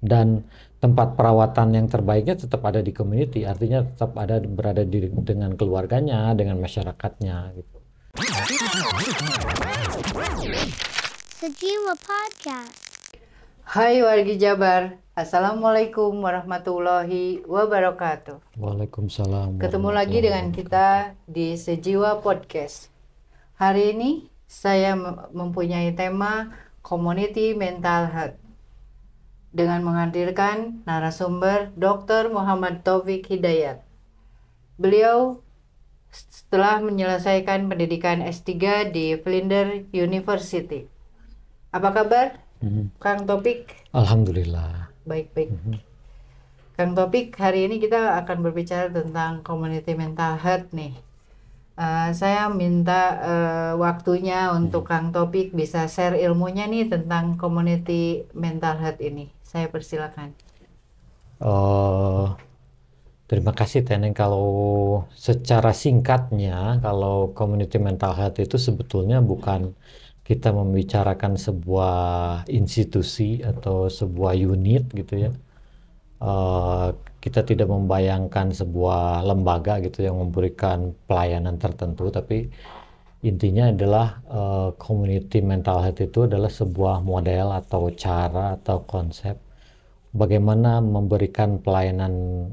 dan tempat perawatan yang terbaiknya tetap ada di community, artinya tetap ada berada dengan keluarganya, dengan masyarakatnya gitu. Sejiwa Podcast. Hai wargi Jabar, Assalamualaikum warahmatullahi wabarakatuh. Waalaikumsalam. Ketemu lagi dengan kita di Sejiwa Podcast. Hari ini saya mempunyai tema Community Mental Health dengan menghadirkan narasumber Dr. Muhammad Taufik Hidayat. Beliau setelah menyelesaikan pendidikan S3 di Flinders University. Apa kabar, Kang Taufik? Alhamdulillah. Baik-baik. Kang Taufik, hari ini kita akan berbicara tentang community mental health nih. Saya minta waktunya untuk Kang Taufik bisa share ilmunya nih tentang community mental health ini. Saya persilakan. Terima kasih Teneng. Kalau secara singkatnya, kalau community mental health itu sebetulnya bukan kita membicarakan sebuah institusi atau sebuah unit gitu ya. Kita tidak membayangkan sebuah lembaga gitu yang memberikan pelayanan tertentu, tapi intinya adalah community mental health itu adalah sebuah model atau cara atau konsep bagaimana memberikan pelayanan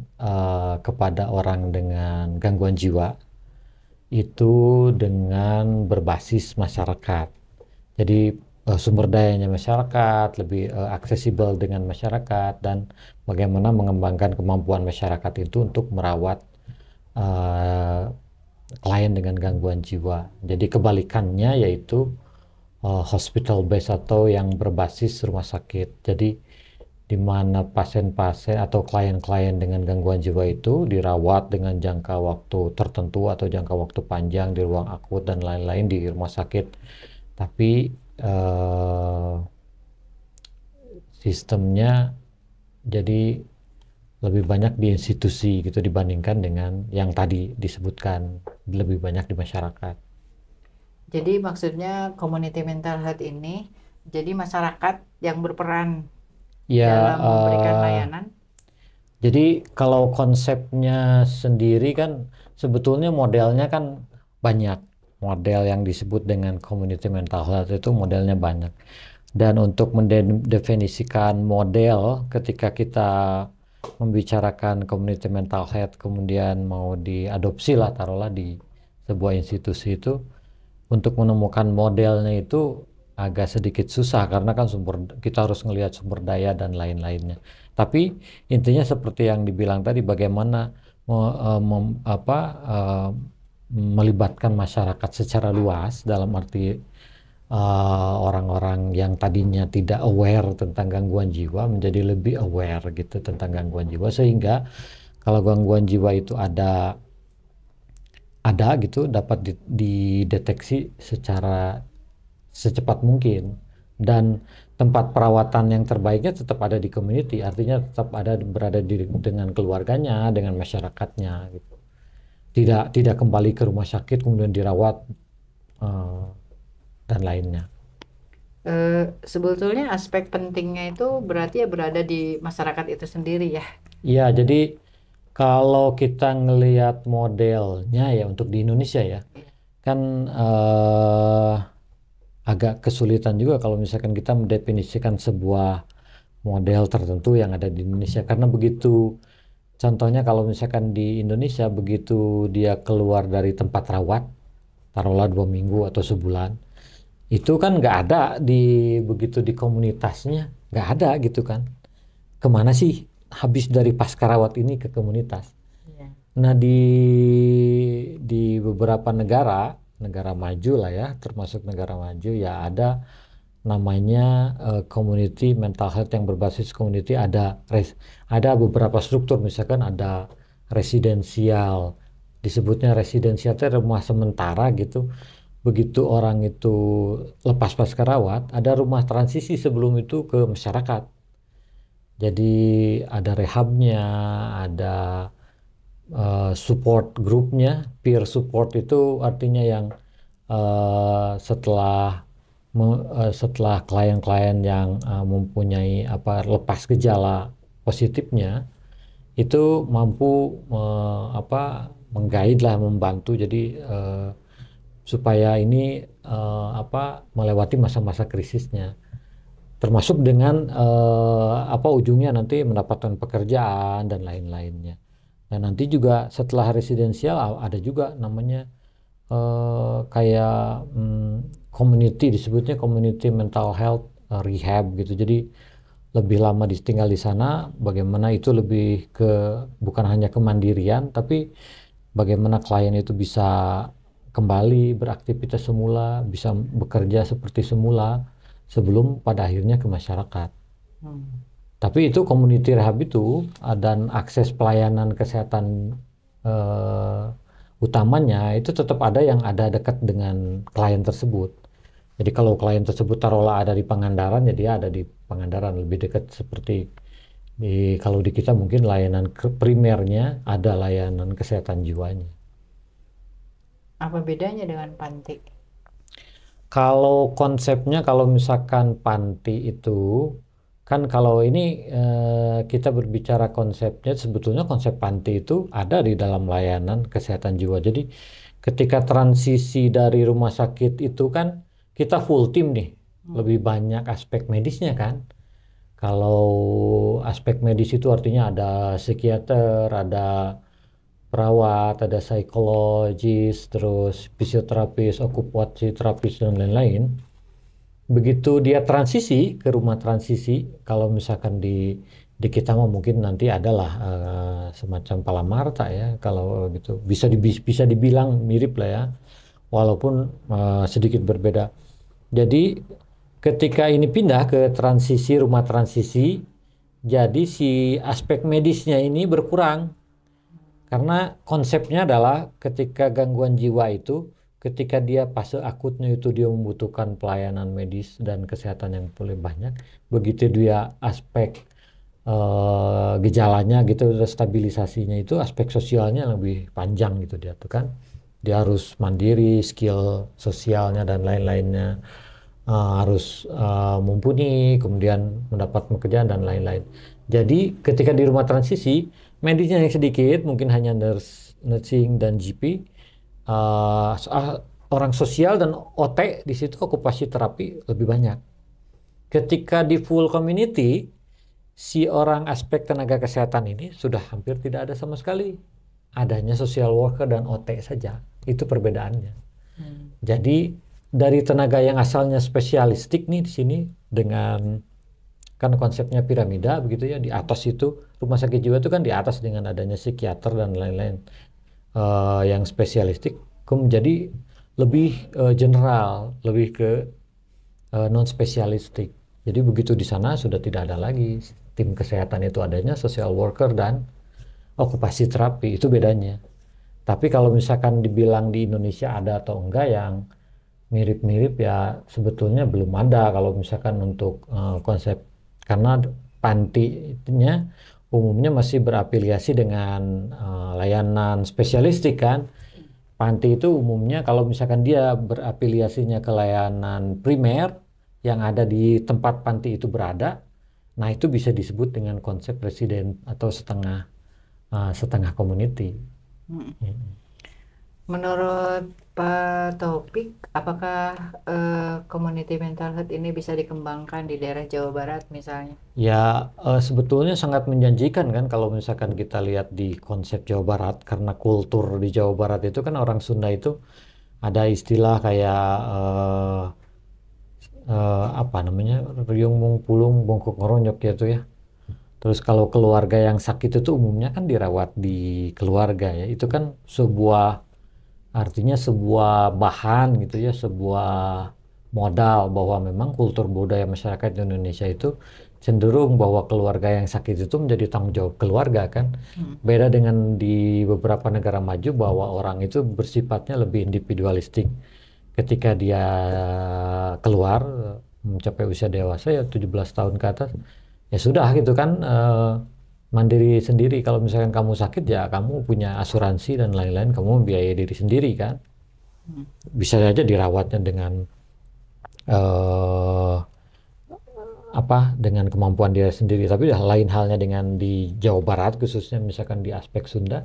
kepada orang dengan gangguan jiwa itu dengan berbasis masyarakat. Jadi sumber dayanya masyarakat, lebih aksesibel dengan masyarakat, dan bagaimana mengembangkan kemampuan masyarakat itu untuk merawat klien dengan gangguan jiwa. Jadi kebalikannya yaitu hospital base atau yang berbasis rumah sakit. Jadi di mana pasien-pasien atau klien-klien dengan gangguan jiwa itu dirawat dengan jangka waktu tertentu atau jangka waktu panjang di ruang akut dan lain-lain di rumah sakit. Tapi sistemnya jadi lebih banyak di institusi gitu dibandingkan dengan yang tadi disebutkan lebih banyak di masyarakat. Jadi maksudnya community mental health ini jadi masyarakat yang berperan dalam memberikan layanan. Jadi kalau konsepnya sendiri kan sebetulnya modelnya kan banyak. Model yang disebut dengan community mental health itu modelnya banyak. Dan untuk mendefinisikan model ketika kita membicarakan community mental health kemudian mau diadopsi lah taruhlah di sebuah institusi itu, untuk menemukan modelnya itu agak sedikit susah karena kan kita harus melihat sumber daya dan lain-lainnya. Tapi intinya seperti yang dibilang tadi, bagaimana melibatkan masyarakat secara luas dalam arti orang-orang yang tadinya tidak aware tentang gangguan jiwa menjadi lebih aware gitu tentang gangguan jiwa, sehingga kalau gangguan jiwa itu ada gitu dapat dideteksi secara secepat mungkin, dan tempat perawatan yang terbaiknya tetap ada di community, artinya tetap ada berada dengan keluarganya, dengan masyarakatnya gitu. Tidak kembali ke rumah sakit kemudian dirawat dan lainnya. Sebetulnya aspek pentingnya itu berarti ya berada di masyarakat itu sendiri ya. Iya, jadi kalau kita ngelihat modelnya ya untuk di Indonesia ya, kan agak kesulitan juga kalau misalkan kita mendefinisikan sebuah model tertentu yang ada di Indonesia, karena begitu. Contohnya kalau misalkan di Indonesia begitu dia keluar dari tempat rawat, taruhlah 2 minggu atau sebulan, itu kan nggak ada begitu di komunitasnya, nggak ada gitu kan. Kemana sih habis dari pasca rawat ini ke komunitas? Iya. Nah di beberapa negara maju lah ya, termasuk negara maju ya, ada namanya community mental health yang berbasis community. Ada beberapa struktur, misalkan ada residensial, disebutnya residensial itu rumah sementara gitu. Begitu orang itu lepas pasca rawat, ada rumah transisi sebelum itu ke masyarakat. Jadi ada rehabnya, ada support grupnya. Peer support itu artinya yang setelah setelah klien-klien yang mempunyai lepas gejala positifnya itu mampu menggait lah, membantu jadi supaya ini melewati masa-masa krisisnya, termasuk dengan ujungnya nanti mendapatkan pekerjaan dan lain-lainnya. Dan nanti juga setelah residensial ada juga namanya kayak community, disebutnya community mental health rehab gitu. Jadi lebih lama tinggal di sana, bagaimana itu lebih ke bukan hanya kemandirian, tapi bagaimana klien itu bisa kembali beraktivitas semula, bisa bekerja seperti semula sebelum pada akhirnya ke masyarakat. Tapi itu community rehab itu dan akses pelayanan kesehatan utamanya itu tetap ada yang ada dekat dengan klien tersebut. Jadi kalau klien tersebut taruhlah ada di Pangandaran, ya dia ada di Pangandaran, lebih dekat seperti kalau di kita mungkin layanan primernya ada layanan kesehatan jiwanya. Apa bedanya dengan panti? Kalau konsepnya, kalau misalkan panti itu kan kalau ini kita berbicara konsepnya, sebetulnya konsep panti itu ada di dalam layanan kesehatan jiwa. Jadi ketika transisi dari rumah sakit itu kan kita full tim nih, lebih banyak aspek medisnya kan. Kalau aspek medis itu artinya ada psikiater, ada perawat, ada psikologis, terus fisioterapis, okupasi terapis dan lain-lain. Begitu dia transisi ke rumah transisi, kalau misalkan di kita mah mungkin nanti adalah semacam Palamarta ya, kalau gitu bisa dibilang mirip lah ya, walaupun sedikit berbeda. Jadi ketika ini pindah ke transisi, rumah transisi, jadi si aspek medisnya ini berkurang. Karena konsepnya adalah ketika gangguan jiwa itu, ketika dia fase akutnya itu dia membutuhkan pelayanan medis dan kesehatan yang boleh banyak. Begitu dia aspek gejalanya gitu, stabilisasinya itu aspek sosialnya lebih panjang gitu dia tuh kan. Dia harus mandiri, skill sosialnya dan lain-lainnya harus mumpuni, kemudian mendapat pekerjaan dan lain-lain. Jadi ketika di rumah transisi, medisnya yang sedikit, mungkin hanya nursing dan GP, orang sosial dan OT di situ, okupasi terapi lebih banyak. Ketika di full community, si orang aspek tenaga kesehatan ini sudah hampir tidak ada sama sekali. Adanya social worker dan OT saja. Itu perbedaannya. Jadi dari tenaga yang asalnya spesialistik nih di sini dengan kan konsepnya piramida begitu ya, di atas itu rumah sakit jiwa itu kan di atas dengan adanya psikiater dan lain-lain yang spesialistik menjadi lebih general, lebih ke non spesialistik. Jadi begitu di sana sudah tidak ada lagi tim kesehatan, itu adanya social worker dan okupasi terapi, itu bedanya. Tapi kalau misalkan dibilang di Indonesia ada atau enggak yang mirip-mirip, ya sebetulnya belum ada kalau misalkan untuk konsep, karena pantinya umumnya masih berafiliasi dengan layanan spesialistik kan. Panti itu umumnya kalau misalkan dia berafiliasinya ke layanan primer yang ada di tempat panti itu berada, nah itu bisa disebut dengan konsep residen atau setengah community. Menurut Pak Taufik, apakah community mental health ini bisa dikembangkan di daerah Jawa Barat misalnya? Ya sebetulnya sangat menjanjikan kan kalau misalkan kita lihat di konsep Jawa Barat, karena kultur di Jawa Barat itu kan orang Sunda itu ada istilah kayak apa namanya, riung mung pulung bongkok ngoronyok gitu ya. Terus kalau keluarga yang sakit itu umumnya kan dirawat di keluarga ya, itu kan artinya sebuah bahan gitu ya, sebuah modal bahwa memang kultur budaya masyarakat Indonesia itu cenderung bahwa keluarga yang sakit itu menjadi tanggung jawab keluarga kan. Beda dengan di beberapa negara maju bahwa orang itu bersifatnya lebih individualistik. Ketika dia keluar mencapai usia dewasa ya 17 tahun ke atas, ya sudah gitu kan, mandiri sendiri. Kalau misalkan kamu sakit ya kamu punya asuransi dan lain-lain, kamu membiayai diri sendiri kan. Bisa saja dirawatnya dengan eh, dengan kemampuan dia sendiri. Tapi lain halnya dengan di Jawa Barat, khususnya misalkan di aspek Sunda.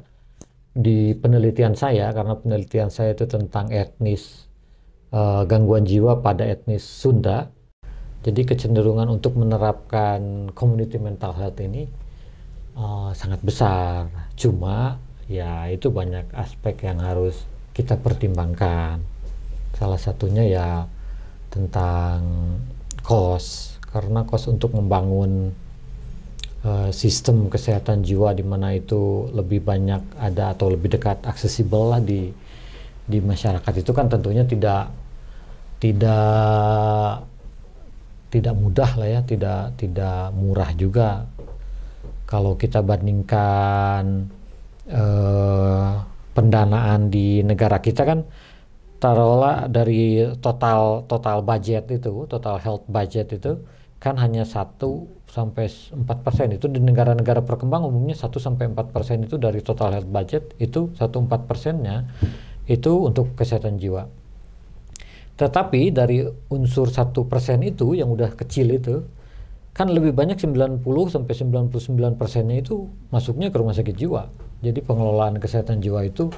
Di penelitian saya, karena penelitian saya itu tentang gangguan jiwa pada etnis Sunda, jadi kecenderungan untuk menerapkan community mental health ini sangat besar. Cuma ya itu banyak aspek yang harus kita pertimbangkan. Salah satunya ya tentang cost, karena cost untuk membangun sistem kesehatan jiwa di mana itu lebih banyak ada atau lebih dekat aksesibel lah di masyarakat itu kan tentunya tidak tidak mudah lah ya, tidak murah juga. Kalau kita bandingkan pendanaan di negara kita kan, taruhlah dari total budget itu, total health budget itu kan hanya 1-4%. Itu di negara-negara berkembang umumnya 1-4% itu dari total health budget, itu 1-4%-nya itu untuk kesehatan jiwa. Tetapi dari unsur 1% itu yang udah kecil itu kan lebih banyak 90-99%-nya itu masuknya ke rumah sakit jiwa. Jadi pengelolaan kesehatan jiwa itu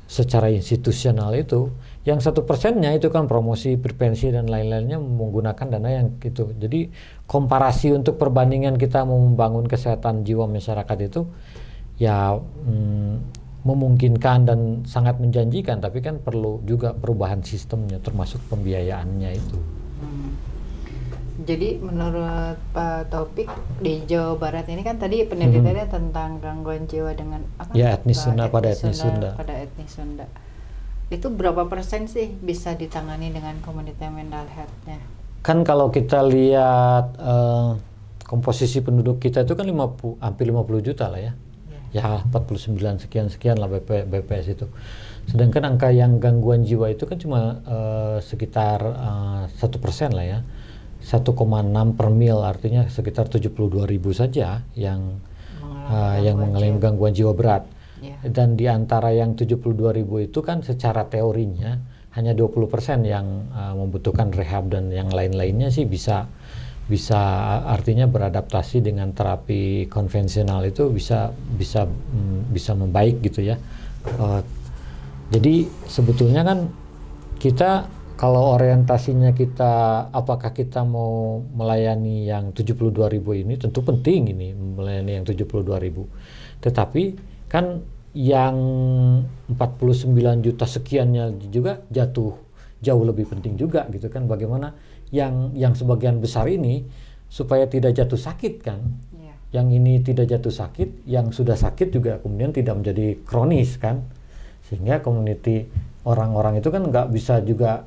secara institusional itu yang 1%-nya itu kan promosi, prevensi dan lain-lainnya menggunakan dana yang gitu. Jadi komparasi untuk perbandingan kita mau membangun kesehatan jiwa masyarakat itu ya memungkinkan dan sangat menjanjikan, tapi kan perlu juga perubahan sistemnya termasuk pembiayaannya itu. Jadi menurut Pak Taufik di Jawa Barat ini kan tadi penelitiannya tentang gangguan jiwa dengan ya etnis Sunda pada etnis Sunda. Itu berapa persen sih bisa ditangani dengan community mental health-nya? Kan kalau kita lihat komposisi penduduk kita itu kan hampir 50 juta lah ya. Ya 49 sekian lah BPS itu. Sedangkan angka yang gangguan jiwa itu kan cuma sekitar 1% lah ya. 1,6 per mil, artinya sekitar 72.000 saja yang mengalami gangguan jiwa berat. Dan di antara yang 72.000 itu kan secara teorinya hanya 20% yang membutuhkan rehab, dan yang lain-lainnya sih bisa artinya beradaptasi dengan terapi konvensional itu bisa membaik gitu ya. Jadi sebetulnya kan kita kalau orientasinya kita apakah kita mau melayani yang 72.000 ini, tentu penting ini melayani yang 72.000. Tetapi kan yang 49 juta sekiannya juga jauh lebih penting juga gitu kan, bagaimana yang sebagian besar ini supaya tidak jatuh sakit kan. Yang ini tidak jatuh sakit, yang sudah sakit juga kemudian tidak menjadi kronis kan, sehingga community orang-orang itu kan nggak bisa juga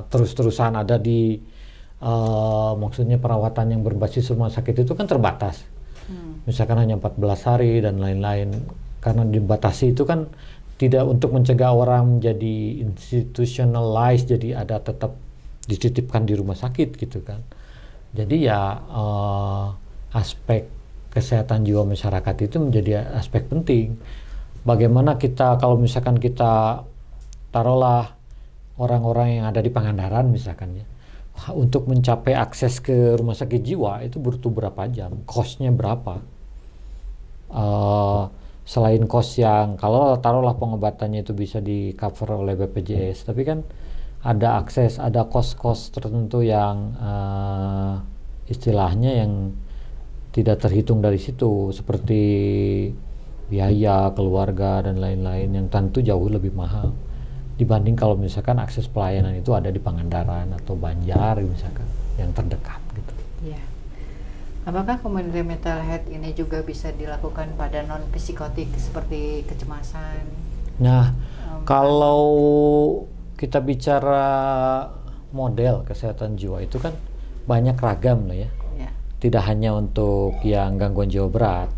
terus-terusan ada di maksudnya perawatan yang berbasis rumah sakit itu kan terbatas. Misalkan hanya 14 hari dan lain-lain, karena dibatasi itu kan tidak untuk mencegah orang menjadi institutionalized, jadi ada tetap dititipkan di rumah sakit gitu kan. Jadi ya aspek kesehatan jiwa masyarakat itu menjadi aspek penting. Bagaimana kita kalau misalkan kita taruhlah orang-orang yang ada di Pangandaran misalkan ya, untuk mencapai akses ke rumah sakit jiwa itu butuh berapa jam, cost-nya berapa, selain cost yang kalau taruhlah pengobatannya itu bisa di cover oleh BPJS, tapi kan ada akses, ada cost-cost tertentu yang istilahnya yang tidak terhitung dari situ, seperti biaya keluarga dan lain-lain yang tentu jauh lebih mahal dibanding kalau misalkan akses pelayanan itu ada di Pangandaran atau Banjar misalkan yang terdekat gitu. Iya. Apakah community mental health ini juga bisa dilakukan pada non psikotik seperti kecemasan? Nah, kalau kita bicara model kesehatan jiwa itu kan banyak ragam lah ya. Tidak hanya untuk yang gangguan jiwa berat.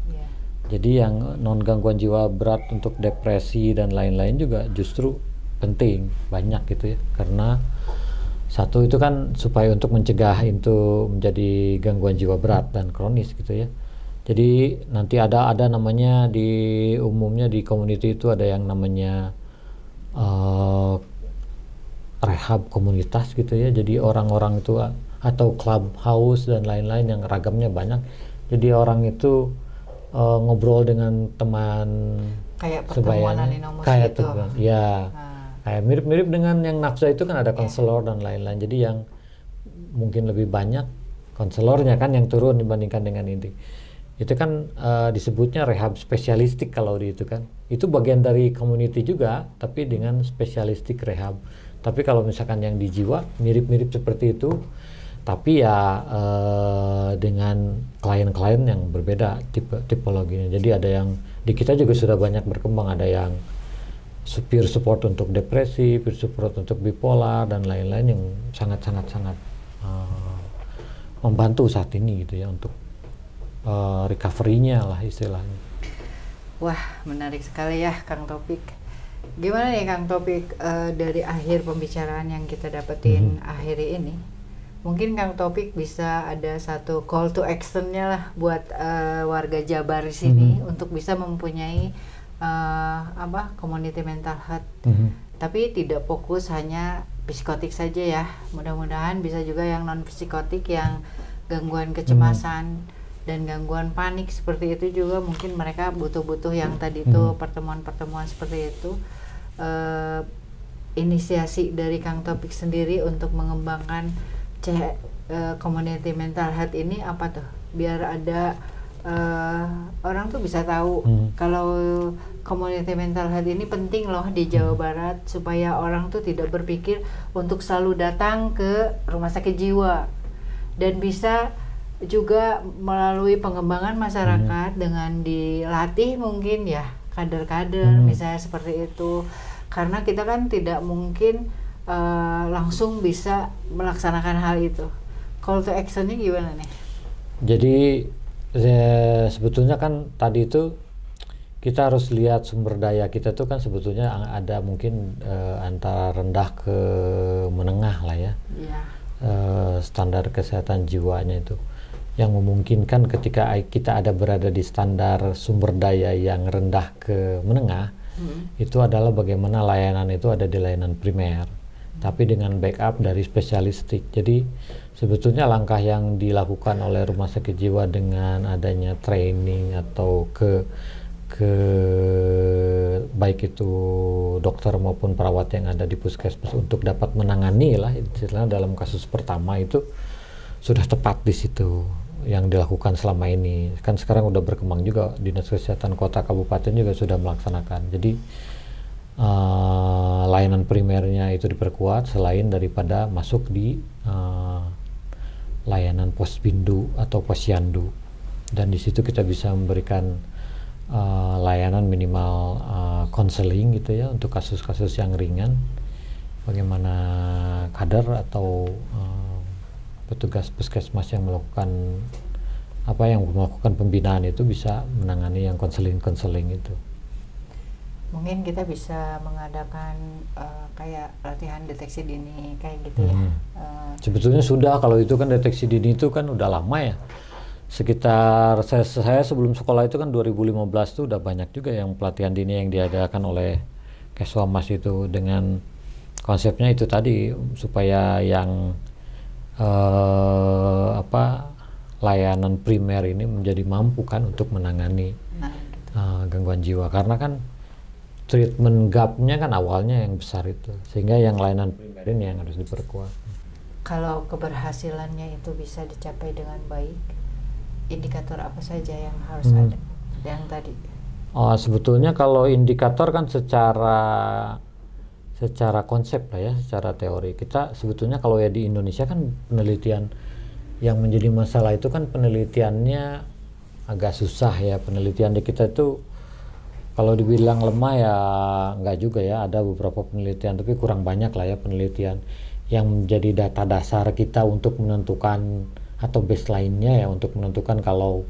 Jadi yang non gangguan jiwa berat untuk depresi dan lain-lain juga justru penting, banyak gitu ya, karena satu itu kan supaya untuk mencegah itu menjadi gangguan jiwa berat dan kronis gitu ya. Jadi nanti ada namanya umumnya di community itu ada yang namanya rehab komunitas gitu ya. Jadi orang-orang itu atau clubhouse dan lain-lain yang ragamnya banyak. Jadi orang itu ngobrol dengan teman Kayak pertemuan sebayanya, aninomus kayak gitu. tuh ya, Nah, kayak mirip-mirip dengan yang nafsa itu kan ada konselor dan lain-lain. Jadi yang mungkin lebih banyak konselornya kan yang turun dibandingkan dengan ini. Itu kan disebutnya rehab spesialistik kalau di itu kan. Itu bagian dari community juga, tapi dengan spesialistik rehab. Tapi kalau misalkan yang di jiwa mirip-mirip seperti itu, tapi ya dengan klien-klien yang berbeda tipologinya. Jadi ada yang di kita juga sudah banyak berkembang, ada yang peer support untuk depresi, peer support untuk bipolar dan lain-lain yang sangat-sangat membantu saat ini gitu ya untuk recovery-nya lah istilahnya. wah menarik sekali ya Kang Taufik. Gimana nih Kang Taufik, dari akhir pembicaraan yang kita dapetin akhiri ini, mungkin Kang Taufik bisa ada satu call to action-nya lah buat warga Jabar di sini untuk bisa mempunyai community mental health. Tapi tidak fokus hanya psikotik saja ya. Mudah-mudahan bisa juga yang non psikotik, yang gangguan kecemasan dan gangguan panik seperti itu juga mungkin mereka butuh yang tadi itu pertemuan-pertemuan seperti itu. Inisiasi dari Kang Taufik sendiri untuk mengembangkan community mental health ini apa tuh? Biar ada orang tuh bisa tahu kalau community mental health ini penting loh di Jawa Barat, supaya orang tuh tidak berpikir untuk selalu datang ke rumah sakit jiwa, dan bisa juga melalui pengembangan masyarakat dengan dilatih mungkin ya kader-kader misalnya seperti itu, karena kita kan tidak mungkin langsung bisa melaksanakan hal itu. Call to action-nya gimana nih? Jadi sebetulnya kan tadi itu kita harus lihat sumber daya kita tuh kan sebetulnya ada mungkin antara rendah ke menengah lah ya. Standar kesehatan jiwanya itu yang memungkinkan ketika kita berada di standar sumber daya yang rendah ke menengah, itu adalah bagaimana layanan itu ada di layanan primer, tapi dengan backup dari spesialistik. Jadi sebetulnya langkah yang dilakukan oleh rumah sakit jiwa dengan adanya training atau ke baik itu dokter maupun perawat yang ada di puskesmas untuk dapat menangani lah istilahnya dalam kasus pertama itu sudah tepat di situ yang dilakukan selama ini. Kan sekarang udah berkembang juga, dinas kesehatan kota kabupaten juga sudah melaksanakan. Jadi layanan primernya itu diperkuat selain daripada masuk di layanan posbindu atau posyandu, dan di situ kita bisa memberikan layanan minimal konseling gitu ya untuk kasus-kasus yang ringan, bagaimana kader atau petugas puskesmas yang melakukan pembinaan itu bisa menangani yang konseling itu. Mungkin kita bisa mengadakan kayak latihan deteksi dini kayak gitu ya. Sebetulnya sudah, kalau itu kan deteksi dini itu kan udah lama ya. Sekitar saya sebelum sekolah itu kan 2015 tuh udah banyak juga yang pelatihan dini yang diadakan oleh Keswamas itu dengan konsepnya itu tadi supaya yang layanan primer ini menjadi mampu kan untuk menangani gangguan jiwa, karena kan treatment gap-nya kan awalnya yang besar itu, sehingga yang layanan primer ini yang harus diperkuat. Kalau keberhasilannya itu bisa dicapai dengan baik, indikator apa saja yang harus ada yang tadi? Sebetulnya kalau indikator kan secara konsep lah ya, secara teori kita sebetulnya kalau ya di Indonesia kan penelitian yang menjadi masalah itu kan penelitiannya agak susah ya. Penelitian di kita itu kalau dibilang lemah ya enggak juga ya, ada beberapa penelitian tapi kurang banyak lah ya penelitian yang menjadi data dasar kita untuk menentukan atau baseline-nya ya, untuk menentukan kalau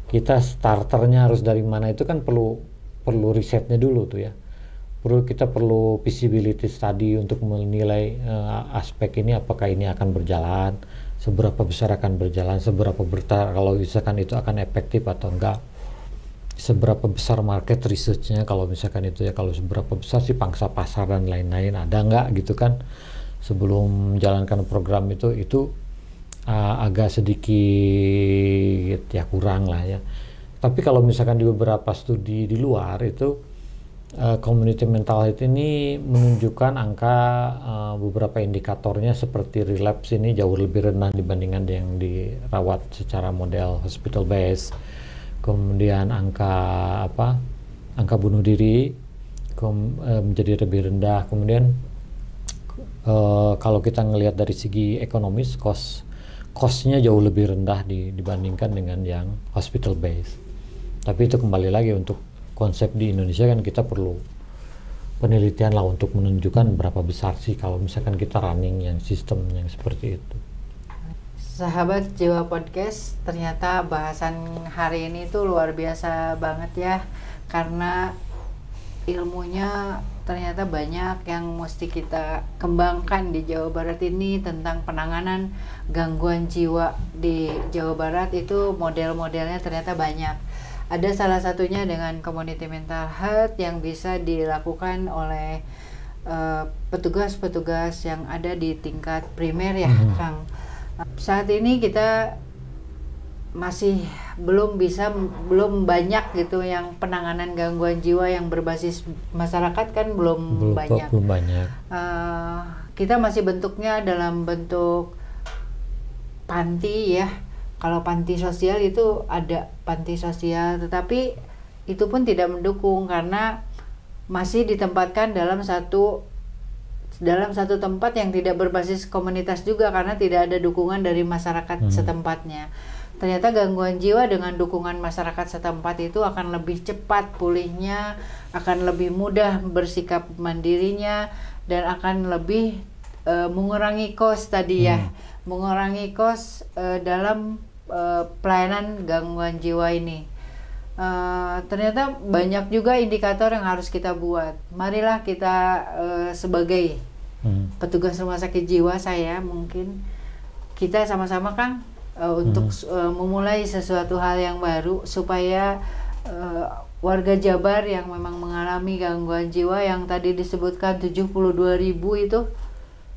kita starternya harus dari mana itu kan perlu risetnya dulu tuh ya. Kita perlu feasibility study untuk menilai aspek ini, apakah ini akan berjalan, seberapa besar akan berjalan, seberapa besar kalau misalkan itu akan efektif atau enggak. seberapa besar market research-nya, kalau misalkan itu ya, kalau seberapa besar sih pangsa pasar dan lain-lain, ada nggak gitu kan sebelum menjalankan program itu agak sedikit ya kurang lah ya. Tapi kalau misalkan di beberapa studi di luar itu community mental health ini menunjukkan angka beberapa indikatornya seperti relapse ini jauh lebih rendah dibandingkan yang dirawat secara model hospital base. Kemudian angka bunuh diri menjadi lebih rendah. Kemudian kalau kita ngelihat dari segi ekonomis, cost-nya jauh lebih rendah dibandingkan dengan yang hospital base. Tapi itu kembali lagi untuk konsep di Indonesia kan kita perlu penelitian lah untuk menunjukkan berapa besar sih kalau misalkan kita running yang sistem yang seperti itu. Sahabat Jiwa Podcast, ternyata bahasan hari ini tuh luar biasa banget ya, karena ilmunya ternyata banyak yang mesti kita kembangkan di Jawa Barat ini tentang penanganan gangguan jiwa di Jawa Barat. Itu model-modelnya ternyata banyak. Ada salah satunya dengan community mental health yang bisa dilakukan oleh petugas-petugas yang ada di tingkat primer ya, Kang. Saat ini kita masih belum banyak gitu yang penanganan gangguan jiwa yang berbasis masyarakat kan belum banyak. Kita masih bentuknya dalam bentuk panti ya. Kalau panti sosial itu ada panti sosial, tetapi itu pun tidak mendukung karena masih ditempatkan dalam satu tempat yang tidak berbasis komunitas juga, karena tidak ada dukungan dari masyarakat setempatnya. Ternyata gangguan jiwa dengan dukungan masyarakat setempat itu akan lebih cepat pulihnya, akan lebih mudah bersikap mandirinya, dan akan lebih mengurangi kos tadi ya, mengurangi kos dalam pelayanan gangguan jiwa ini. Ternyata banyak juga indikator yang harus kita buat. Marilah kita sebagai petugas rumah sakit jiwa, saya mungkin kita sama-sama Kang untuk memulai sesuatu hal yang baru supaya warga Jabar yang memang mengalami gangguan jiwa yang tadi disebutkan 72.000 itu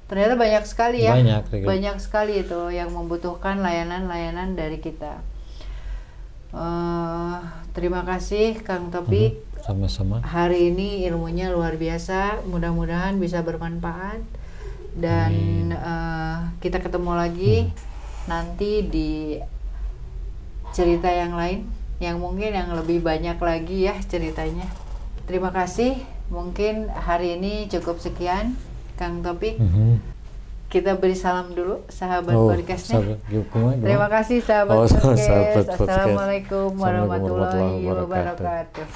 ternyata banyak sekali ya, banyak sekali itu yang membutuhkan layanan-layanan dari kita. Terima kasih Kang Topik. Sama-sama. Hari ini ilmunya luar biasa, mudah-mudahan bisa bermanfaat dan kita ketemu lagi nanti di cerita yang lain yang mungkin yang lebih banyak lagi ya ceritanya. Terima kasih, mungkin hari ini cukup sekian Kang Topik. Kita beri salam dulu sahabat podcastnya. Terima kasih sahabat podcast. Assalamualaikum warahmatullahi wabarakatuh.